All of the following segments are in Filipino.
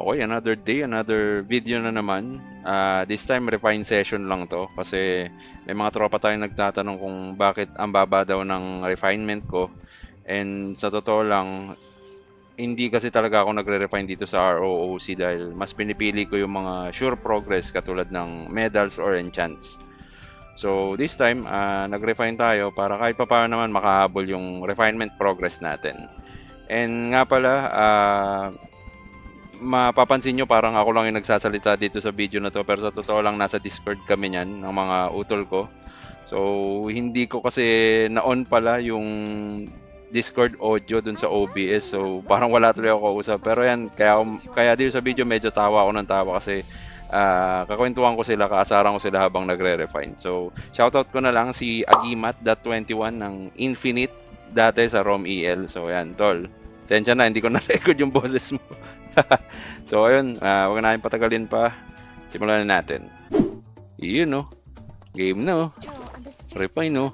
Okay, another day, another video na naman. This time, refine session lang to kasi may mga tropa tayong nagtatanong kung bakit ang baba daw ng refinement ko. And sa totoo lang, hindi kasi talaga ako nagre-refine dito sa ROOC dahil mas pinipili ko yung mga sure progress katulad ng medals or enchants. So this time, nag-refine tayo para kahit pa paano naman makahabol yung refinement progress natin. And nga pala, mapapansin nyo parang ako lang yung nagsasalita dito sa video na to, pero sa totoo lang nasa Discord kami niyan ng mga utol ko. So hindi ko kasi na-on pala yung Discord audio dun sa OBS, so parang wala tuloy ako kausap. Pero yan, kaya dito sa video medyo tawa ako ng tawa kasi kakwentuhan ko sila, kaasaran ko sila habang nagre-refine. So shoutout ko na lang si Agimat.21 ng Infinite dati sa ROM EL. So yan, tol, sensya na, hindi ko na-record yung boses mo. So ayun, huwag na natin patagalin pa. Simulan na natin. Yun no. Game na oh. Refine no.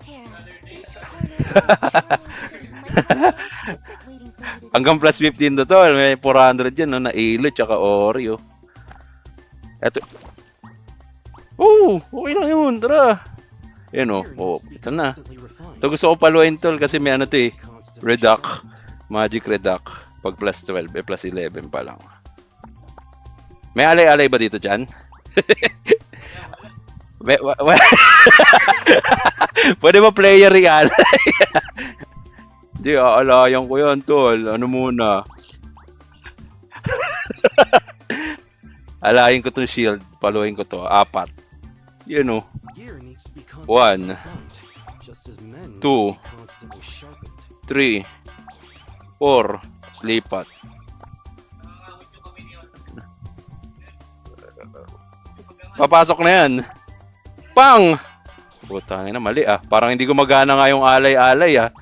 Hanggang plus 15 to tol. May 400 yan no, na Elo tsaka Oreo. Eto. Oh, okay lang yun. Tara. Yan oh. Oh, ito na. Ito gusto ko paluin tol kasi may ano to eh. Reduc. Magic Reduc. Pag plus 12, plus 11 pa lang. May alay-alay ba dito dyan? Pwede ba player i-alay? Hindi, aalayan ko yan, tol. Ano muna? Alayin ko tong shield. Paluin ko to. 4. Yan o. 1, 2, 3, 4. Lipat. Papasok na yan. Pang! Putang ina, mali ah. Parang hindi gumagana nga yung alay-alay ah.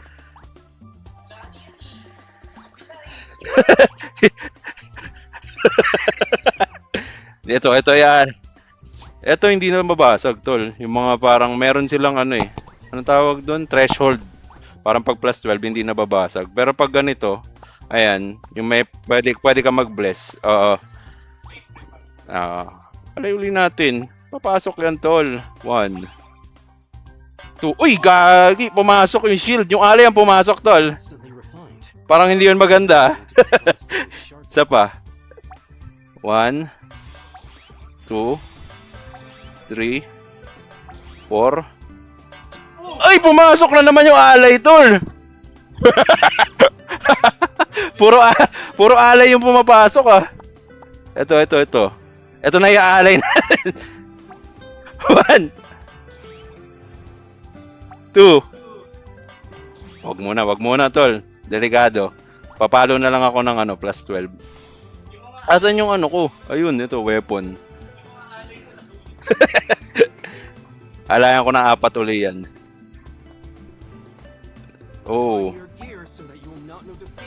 Ito yan. Ito hindi na mabasag, tol. Yung mga parang meron silang ano eh. Anong tawag doon? Threshold. Parang pag plus 12 hindi na babasag. Pero pag ganito, ayan, yung may pwede ka mag-bless. Oo. Alay-uli natin. Papasok yan, tol. 1, 2. Uy, gagi! Pumasok yung shield. Yung alay ang pumasok, tol. Parang hindi yun maganda. Isa pa. 1, 2, 3, 4. Ay, pumasok na naman yung alay, tol. puro alay yung pumapasok ah. Ito. Ito na yung alay na. 1, 2. Wag muna, tol. Delikado. Papalo na lang ako ng ano, plus 12. Asan yung ano ko? Ayun, ito, weapon. Alayan ko ng 4 uli yan. Oh.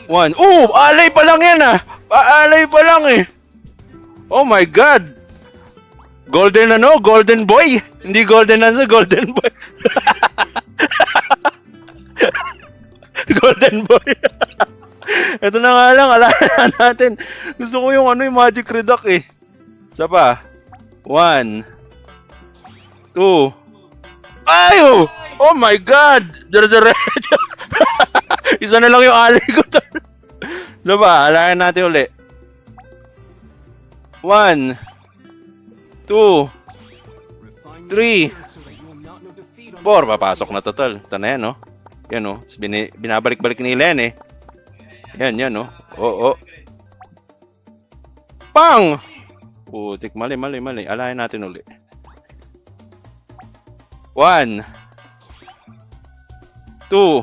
1. Oh, alay pa lang yan ah. Alay pa lang eh. Oh my God. Golden ano? Golden boy? Hindi golden ano, golden boy. Golden boy. Ito na nga lang, alayan natin. Gusto ko yung ano, yung Magic Reduc eh. Isa pa. 1, 2. Ayo! Oh my God! Dire-diretso. Isa na lang yung alay ko. Isa pa, alayan natin uli. 1, 2, 3, 4. Papasok na total. Ito na yan, no? Yan, no? Binabalik-balik nila yan, eh. Yan, no? Oo. Pang! Putik, mali. Alayan natin uli. 1, 2,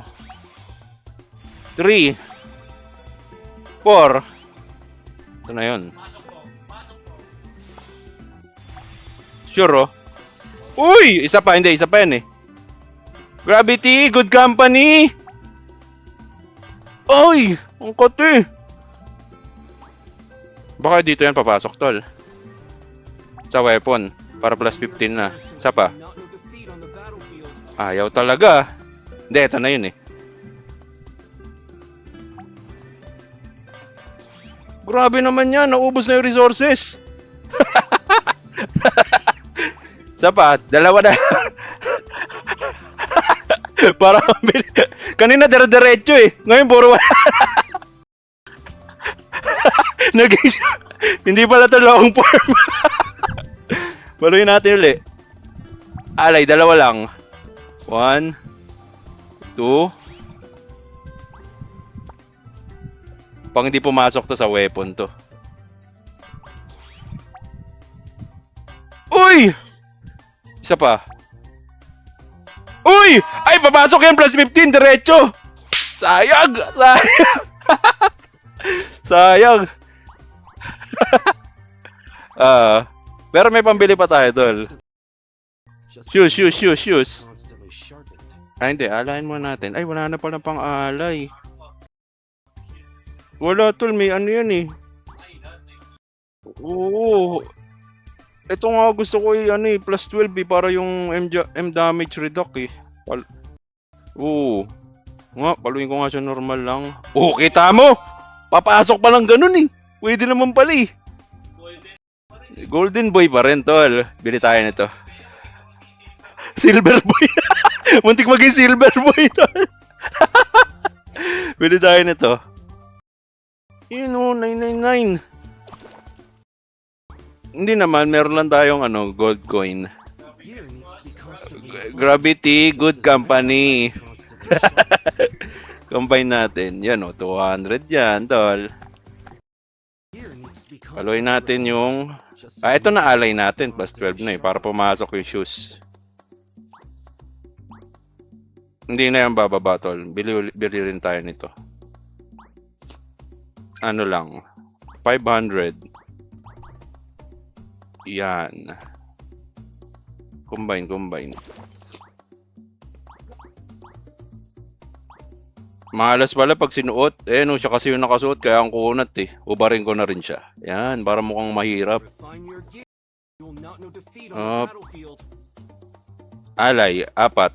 3, 4. Ito na yun. Sure, oh. Uy! Isa pa yan eh. Gravity, good company! Ay! Ang kote! Baka dito yan papasok, tol. Sa weapon. Para plus 15 na. Isa pa. Ayaw talaga. Hindi, ito na yun eh. Grabe naman yan, naubos na yung resources. Isa pa, dalawa na. Para kanina dire-diretso eh. Ngayon puro wala. Naging hindi pala to long form. Baluin natin ulit. Alay, dalawa lang. 1, 2. Pang hindi pumasok to sa weapon to. Uy! Isa pa. Uy! Ay, papasok yan plus 15, diretso! Sayang! Sayang! Sayang! Pero may pambili pa tayo, tol. Shoes. Ay, hindi. Alayin muna natin. Ay, wala na palang pang-alay. Wala, tol. May ano yan eh. Oo. Ito nga gusto ko ano eh, plus 12 eh, para yung M damage reduct eh. Oo. Nga, paluin ko nga siya normal lang. Oh, kita mo! Papasok pa lang ganun eh. Pwede naman pala eh. Golden boy pa rin, tol. Bili tayo nito. Silver boy. Muntik maging silver boy, tol. Bili tayo nito. Yun o, 999. Hindi naman, meron lang tayong ano, gold coin. Gravity, good company. Combine natin. Yan o, 200 yan, tol. Paluin natin yung... ito na alay natin, plus 12 na eh, para pumasok yung shoes. Hindi na yan bababa, tol. Bili rin tayo nito. Ano lang, 500. Yan. Combine. Malas pala pag sinuot. No, siya kasi yung nakasuot, kaya ang kunat eh. Ubarin ko na rin siya. Yan, para mukhang mahirap. Alay, 4.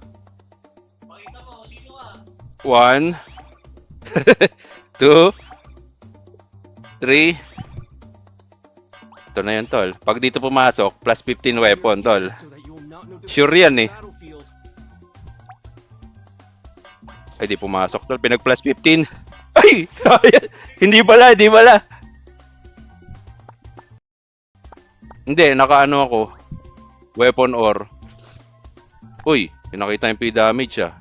1 2 3. Ito na yan, tol. Pag dito pumasok, plus 15 weapon, tol. Sure yan eh. Ay, di pumasok, tol. Pinag plus 15. Ay! Hindi pala. Hindi, nakaano ako. Weapon or. Uy, nakita yung P-damage ah.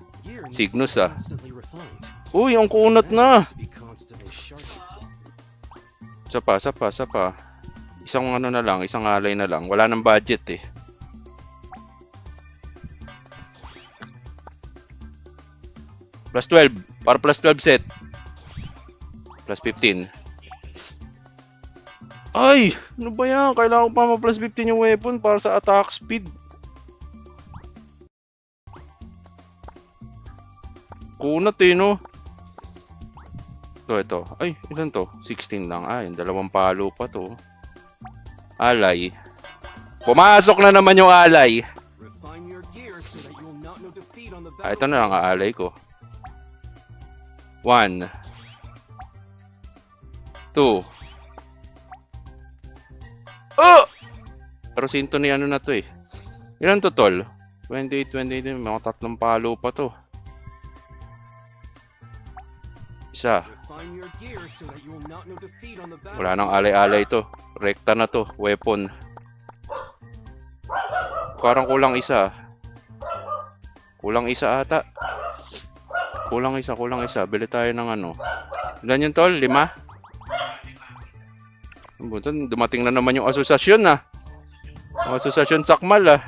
Cygnus ah. Uy, ang kunat na. Isa pa. Isang ano na lang, isang alay na lang. Wala nang budget eh. Plus 12. Para plus 12 set. Plus 15. Ay! Ano ba yan? Kailangan ko pa ma-plus 15 yung weapon para sa attack speed. Kunat eh, no? Ito. Ay, ilan to? 16 lang. Ay, dalawang palo pa to. Alay. Pumasok na naman yung alay. Ito na lang aalay ko. 1 2. Oh! Pero sinto ni ano na to eh. Ilan to, tol? 28. Mga tatlong palo pa to. Isa. Wala nang alay-alay to. Rekta na to. Weapon. Parang kulang isa. Kulang isa ata. Kulang isa. Bili tayo ng ano. Ilan yun, tol? 5? Dumating na naman yung asosasyon ah. Asosasyon Sakmal ah.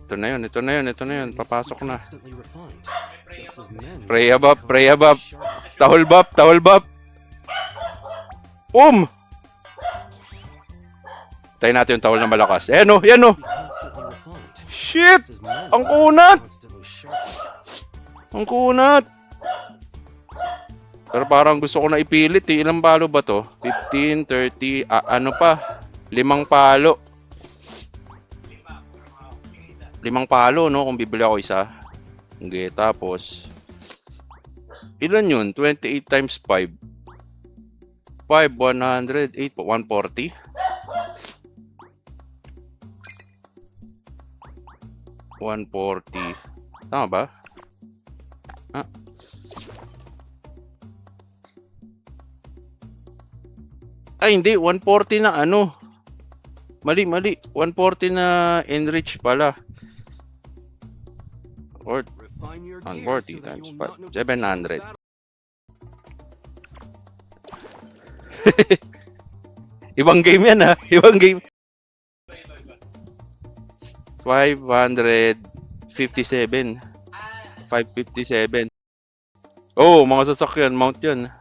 Ito na yun. Papasok na. Pray above. Tahol bap. Tayo natin yung tahol na malakas. Yan o. Shit! Ang kunat! Pero parang gusto ko na ipilit eh. Ilang palo ba to? 15, 30, ano pa? 5 palo. 5 palo, no? Kung bibili ako isa. Okay, tapos Ilan yun? 28 times 5. 5, 100, 8, 140. 140. Tama ba? Ah. Ay, hindi. 140 na ano. Mali. 140 na enrich pala. Or 140 times 5. 700. Ibang game yan ha. Ibang game. 557. 557. Oh, mga sasakyan. Mount yan.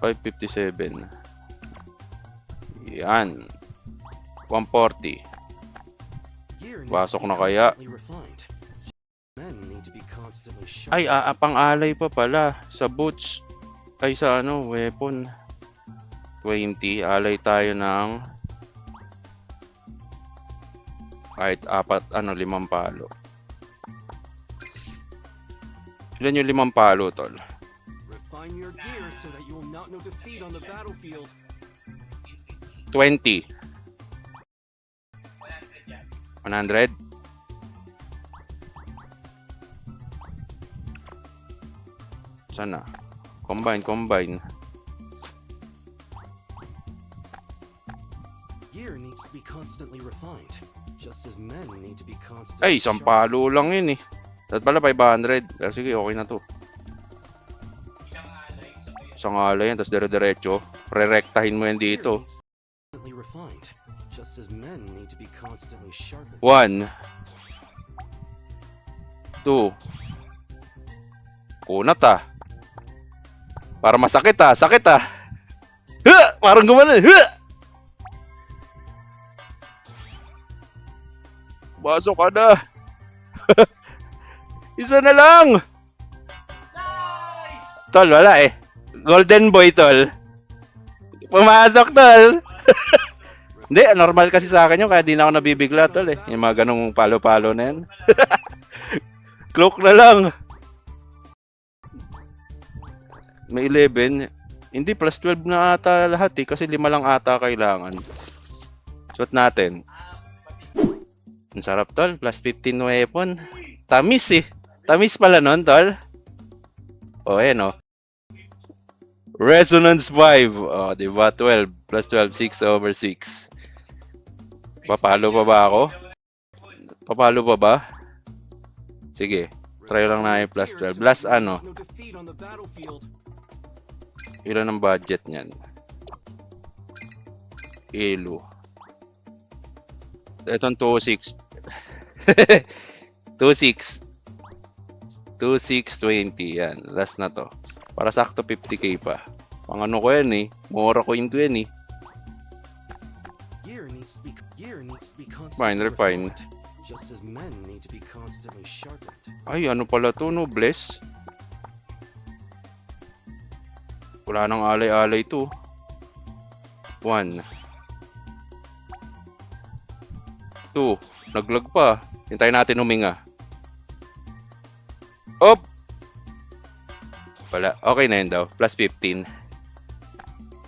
557. Yan. 140. Pasok na kaya? Ay, pang-alay pa pala. Sa boots. Ay, sa ano, weapon. 20. Alay tayo ng kahit 5 palo. Ilan yung 5 palo, tol? Refine your gear so that you will not know defeat on the battlefield. 20. 100. Sana. Combine. Gear needs to be constantly refined, just as men need to be constantly. Ay, isang palo lang yun eh. Dapat pala 500. Pero sige, okay na to. Isang alay yan, tapos dire-diretso. Re-rectahin mo yan dito. 1. 2. Kunat ah. Para masakit ah. Sakit ah. Parang gumanon. Pasok ka na. Isa na lang. Tol, wala eh. Golden boy, tol. Pumasok, tol. Hindi, normal kasi sa akin yun, kaya di na ako nabibigla, tol eh. Yung mga ganong palo-palo na yan. Cloak na lang. May 11. Hindi, plus 12 na ata lahat eh, kasi 5 lang ata kailangan. Suot natin. Ang sarap, tol. Plus 15 weapon. Tamis eh. Tamis pala nun, tol. O, ayan o. Resonance 5. O, diba? 12. Plus 12, 6/6. Papalo pa ba ako? Papalo pa ba? Sige. Try lang na yung plus 12. Plus ano? Ilan ang budget niyan? Elo. Itong 2.6. 2.6. 2.620. Yan. Last na to. Para sakto 50k pa. Pang ano ko yan eh. Mura ko into yan eh. Refine. Ay, ano pala to, no? Bless. Wala nang alay-alay to. 1. 2. Naglag pa. Hintayin natin huminga. Op! Wala. Okay na yun daw. Plus 15.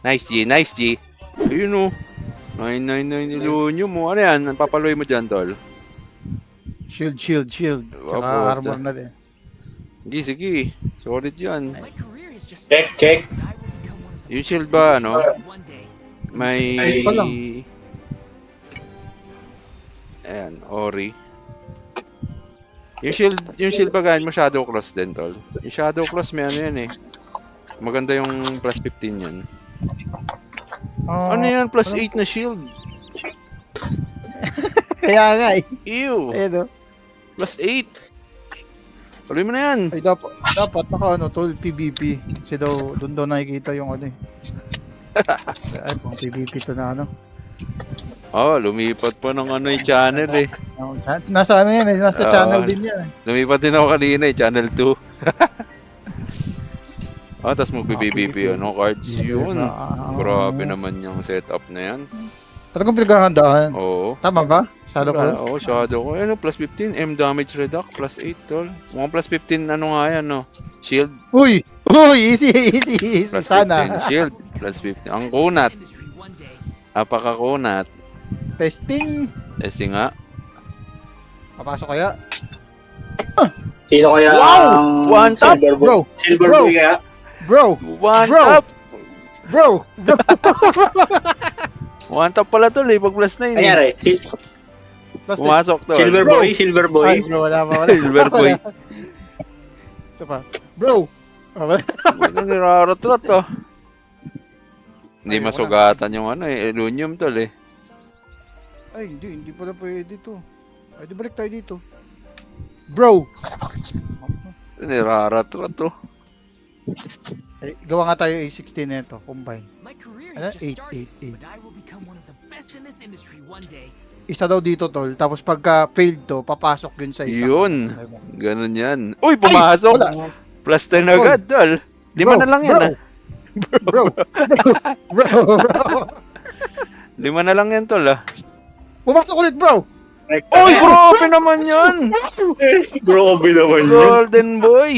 Nice G. Nice G. Ayun o. 999 ilunyo mo. Ano yan? Papaloy mo dyan, tol. Shield. Tsaka armor na din. Sige. Solid yan. Check. Yung shield ba, ano? May... Ay, pa lang. Ayan, Ori. Yung shield ba ganyan mo Shadow Cross din, tol? Yung Shadow Cross may ano yan eh. Maganda yung plus 15 yan. Ano yan? Plus 8 na shield. Kaya nga eh. Ew! Ayun o. Plus 8. Tuloy mo na yan. Ay, dapat naka ano, tol, PvP. Kasi doon daw nakikita yung ano eh. Ay, pang PvP to na ano. Oh, lumipat pa ng ano yung channel eh. Nasa ano yan eh, nasa channel din yan eh. Lumipat din ako kanina eh, channel 2. Tapos mag-PvP ano, cards yun. Grabe naman yung setup na yan. Talagang pinaghahandaan. Oo. Tama ba? Shadow Wala, Cross. oo, shadow ko. Ano, plus 15. M damage reduct. Plus 8, tol. Mukhang plus 15, ano nga yan, no? Shield. Uy! Uy! Easy, easy, easy. Plus 15. Sana. Shield. Plus 15. Ang kunat. Apaka-kunat. Testing. Testing nga. Papasok kaya? Sino kaya Wow! ang One tap, Silver Boy? bro. Silver Bro. Boy kaya? Bro! One Bro. tap! Bro! One tap pala, tol, eh. Pag plus 9, eh. Kanyari, Plus Pumasok, tol. Silver Bro. Boy, Silver Ay, Boy. bro, wala pa. Wala. Silver boy. Isa pa. Bro! Ano, nirarat-rat, oh. Hindi Ayoko na. masugatan yung ano, eh. Ilunium, tol, eh. Ay, hindi pala pwede dito. Ay, di balik tayo dito. Bro! Nirarat-rat, oh. Ay, gawa nga tayo A16 nito, combine. My career Ano? has just started, 8. but I will become one of the best in this industry one day. Isa daw dito, tol. Tapos pagka failed to, papasok yun sa isa. Yun. Ganun yan. Uy, pumasok! wala. Plus 10 agad, tol. 5 na lang yan, ah. Bro! Bro! Bro! 5 na lang yan, tol, ah. Pumasok ulit, bro! Uy, grabe naman yan! Grabe naman yun. Golden boy!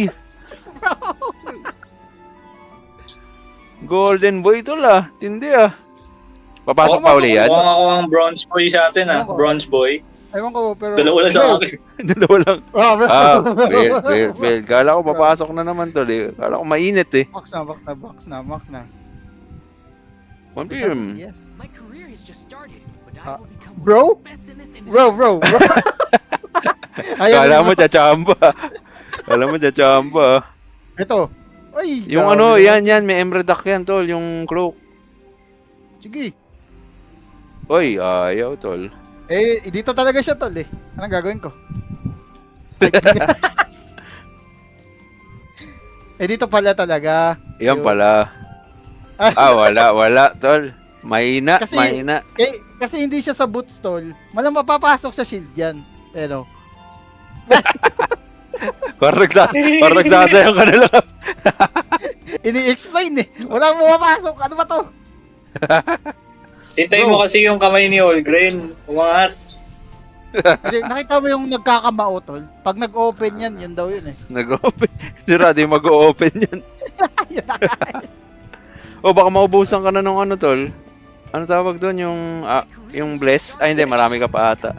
Golden boy, tol, ah. Tindi, ah. Papasok pa uli yan? Mukhang ako ang bronze boy sa atin ah. Ako. Bronze boy. Ewan ko, pero... Dalawa lang sa akin. Dalawa lang. Bro! Ah, fail. Kala ko papasok na naman, tol, eh. Kala ko mainit, eh. Max na. Confirm. Yes. My career has just started, but I Ah, will become bro? one of the best in this industry. Bro! Kala mo chachamba. Kala mo chachamba. Ito. Ay! Yung grabe ano, naman. yan, may emredak yan, tol, yung cloak. Sige. Uy, ayaw, tol. Eh, dito talaga siya, tol, eh. Anong gagawin ko? Eh, dito pala talaga. Yan Yun. pala. Wala, tol. Mahina, Kasi- mahina. Eh, kasi hindi siya sa boots, tol. Malang mapapasok sa shield yan. Pero, Parang nagsasayang ka na lang. ini-explain eh. Walang pumapasok. Ano ba to? Hintayin mo kasi yung kamay ni Olgrain. Umangat. Kasi nakita mo yung nagkakamao, tol. Pag nag-open yan, yun daw yun eh. Nag-open. Sira, di mag-open yan. O, baka maubusan ka na nung ano, tol. Ano tawag doon? Yung bless? Ay, hindi. Marami ka pa ata.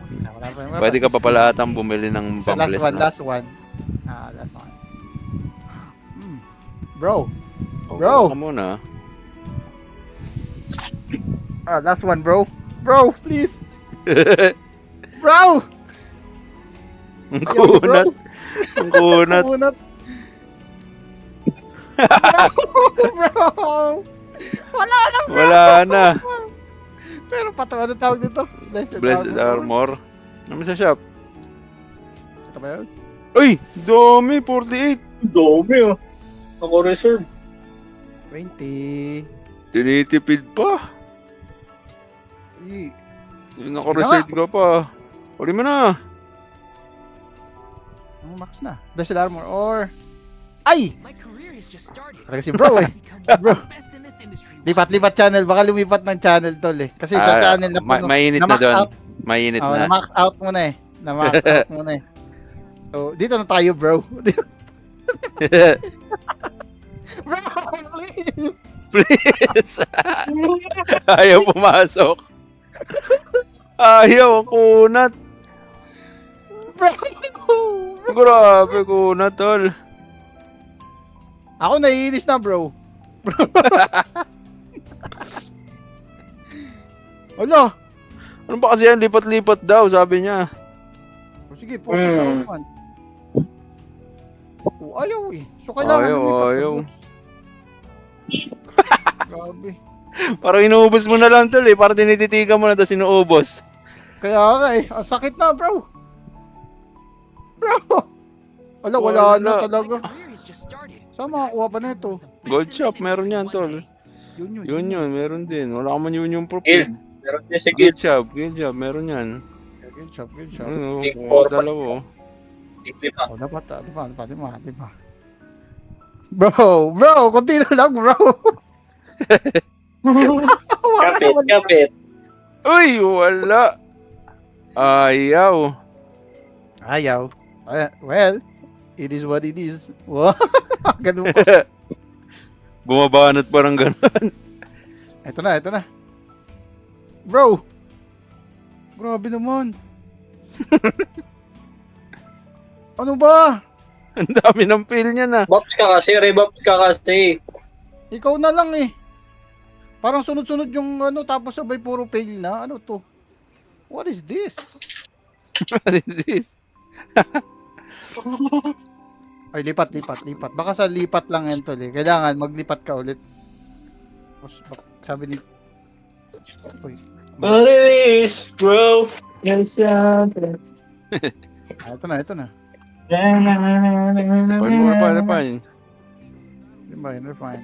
Pwede ka pa pala atang bumili ng Sa last pang-bless one, na. last one. Last one. Bro. O, Bro. baka muna. Last one, bro. Bro, please. Bro! Ang kunat. Ang kunat. Kunat. Bro! Wala na, bro! Wala na. Pero pato, ano tawag dito? Blessed armor. Ano sa shop? Ito ba yun? Uy! Dami! 48! Dami oh. Ako reserve. 20. Tinitipid pa. Eh, Naka-reserve ka pa. Uli mo na. ang max na. Blessed armor or... Ay! My career has just started. Talaga si bro eh. Become Bro. one of the best in this industry. Lipat channel. Baka lumipat ng channel tol eh. Kasi sa channel na puno. Mainit na na-max doon. out. Mainit Oh, na. na-max out muna eh. Na-max out muna eh. So, dito na tayo bro. Bro, please! Please! Ayaw pumasok. Ayaw, ang kunat. Bro! Grabe, kunat, tol. Ako naiinis na bro. Bro. Wala. Ano ba kasi yan? Lipat-lipat daw, sabi niya. O sige, focus ako naman. Oh, ayaw eh. So kailangan Ayaw, lumipat sa ayaw. boots. Grabe. Parang inuubos mo na lang, tol, eh. Parang tinititigan mo na, tapos inuubos. Kaya nga eh. Ang sakit na bro. Bro. Wala na Wala. talaga. My career has just started. Saan makakuha pa na ito? Gold shop, meron yan, tol. Yun. Yun, meron din. Wala ka man yun proof. Guild. Meron din sa Guild guild. shop, meron yan. Good job. Ano, Take kuha four ka dalawa, oh. Lima. Oh, dapat, diba? Bro, konti na lang, bro. Wala naman. Kapit. Uy, wala. Ayaw. Ayaw. Well, it is what it is. Wow. Ganun pa. Bumabanat parang gano'n. Ito na, ito na. Bro! Grabe naman. Ano ba? Ang dami ng fail niya na. Buffs ka kasi, rebuffs ka kasi. Ikaw na lang eh. Parang sunod-sunod yung ano, tapos sabay puro fail na. Ano to? What is this? What is this? Ay, lipat. Baka sa lipat lang yan tol eh. Kailangan maglipat ka ulit. Tapos, sabi ni... Uy, What it is, bro? Yes, yeah. ito na. Paano? Refine.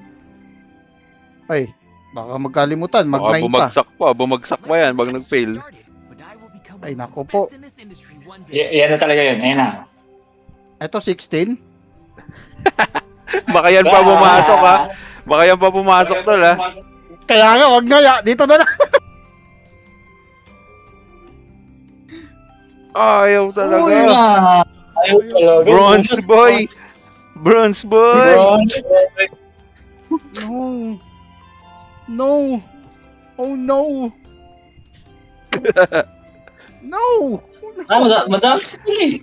Ay, baka magkalimutan, Baka mag-9 pa. bumagsak pa yan pag nag-fail. Ay, nako po. Yan na talaga yun. Ayan na. Ito, 16. Baka yan pa pumasok ha. Baka yan pa pumasok tol ha. Kaya nga, wag nga. Dito na lang. Ayaw Uy, talaga. ayaw talaga. Bronze boy. Bronze boy. Bronze boy. No. No. Oh, no. No. Madami eh.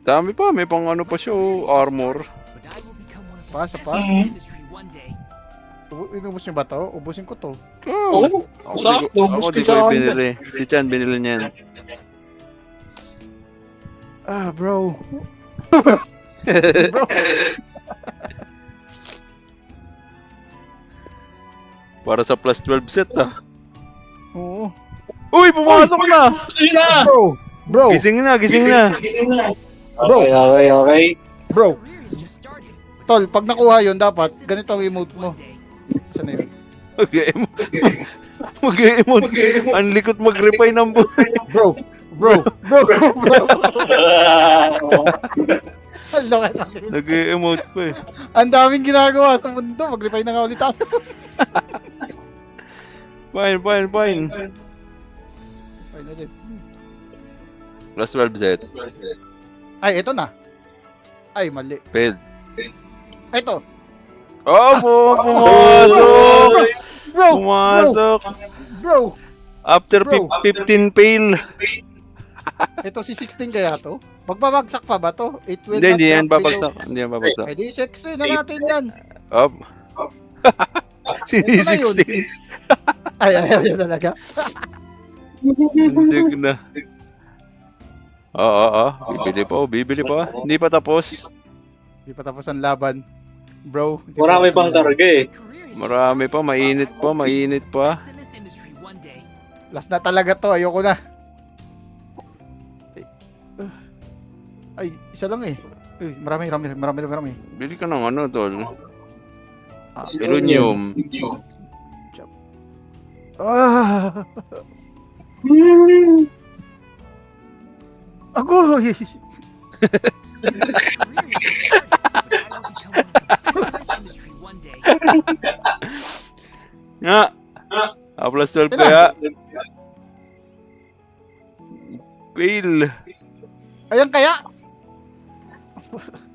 Dami pa. May pang ano pa siya. Armor. Pasa pa. Inubos niyo ba to? Ubusin ko to. Oh. Oo. Sakto, Ako di gusto ko sa binili. Si Chan binili niyan. Ah, bro. Para sa plus 12 set ah. Oo. Uy! Pumasok na! Sige na! Bro. Gising na! Bro. Okay. Bro. Tol, pag nakuha yun, dapat ganito ang emote mo. Saan na yun? Mag-e-emote. Ang likot mag-reply ng Bro. Hello, Nag-e-emote pa eh. ang daming ginagawa sa mundo. Mag-reply na nga ulit ako. Fine. Fine na din. Plus 12 set. Ay, ito na. Ay, mali. Failed. Ito. Oh, pumasok! Bro. Pumasok! Bro. After Bro. 15 fail. Ito si 16 kaya to? Magbabagsak pa ba to? It will Hindi not yan drop babagsak. Hindi yan babagsak. below. Eh di sexy na natin yan. Up. Sini Ito na yun. 16. Ay, talaga. Hindi na. Oo. Bibili pa. Hindi pa tapos. Hindi pa tapos ang laban. Bro. hindi Marami pa tapos pang ang laban. karga eh. Marami pa. Mainit pa. Last na talaga to. Ayoko na. Ay, isa lang eh. Uy, marami. Bili ka ng ano, tol. Ah, Ilunium. Ah! Ako! Nga. Plus 12 kaya. Fail. Ayan kaya!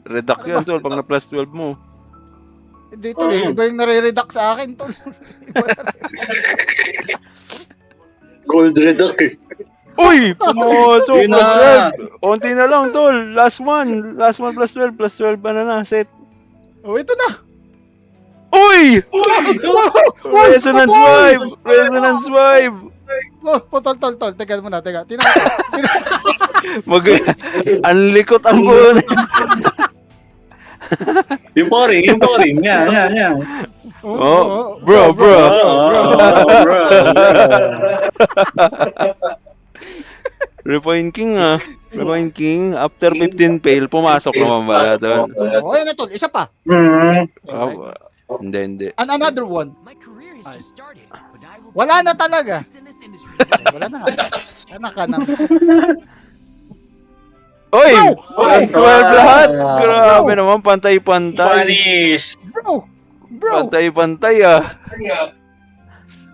Redact yan, tol. Pag na plus 12 mo. Hindi to eh. Iba yung nare-redact sa akin to. Gold reduct eh. Uy! Pumasok! Yun Plus na. 12! Unti na lang, tol. Last one plus 12. Plus 12 ba na set? Oh, ito na! Uy! Resonance vibe! Resonance vibe! Oh, tol. Teka muna. Tingnan Ang likot ang buo. Yung pouring. Yan. Oh, bro. Bro. Refine King ah. Refine King, after 15 fail, pumasok naman ba doon? Oh, ayan na tol. Isa pa. Hindi. And another one. Wala na talaga. Wala na. Anak ka na. Oy! Bro! Plus 12 lahat! Grabe naman, pantay-pantay. Panis. Bro. Pantay-pantay ah.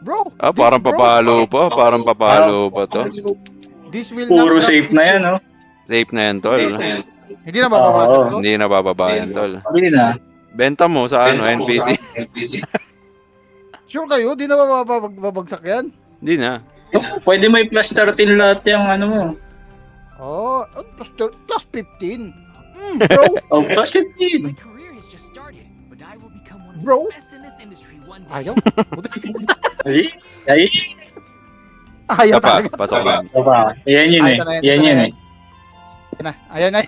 Bro. Parang This bro. papalo pa to. This will Puro not drop safe na yan, no? Safe na yan, tol. Hindi na mababasa Oo. to. Hindi na bababa yan, tol. Hindi na. Benta mo sa ano, NPC. Sure kayo? Di na babagsak yan? Hindi na. Pwede may plus 13 lahat yung ano mo. Oh, plus 15. Bro, Oh, plus 15. My career has just started, but I will become one of Bro. the best in this industry one day. ayaw. Ay, ay. Ayaw Isa pa, talaga. pasok lang. Diba? Yan yun eh. Ito na, ito Yan na, yun yan. eh. Ayan na, ayan na.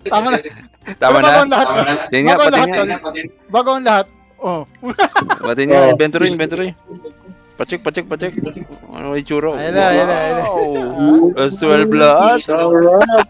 Tama na. Tama Pero bago na. ang lahat. Tingin nga, Bago ang pati lahat, nga. tol. Bago ang lahat. Oh. Pati nga, Oh. inventory. Pacheck. Ano yung itsura? Ayan na, ayan na, ayan na. Wow! Plus 12 lahat. Sarap.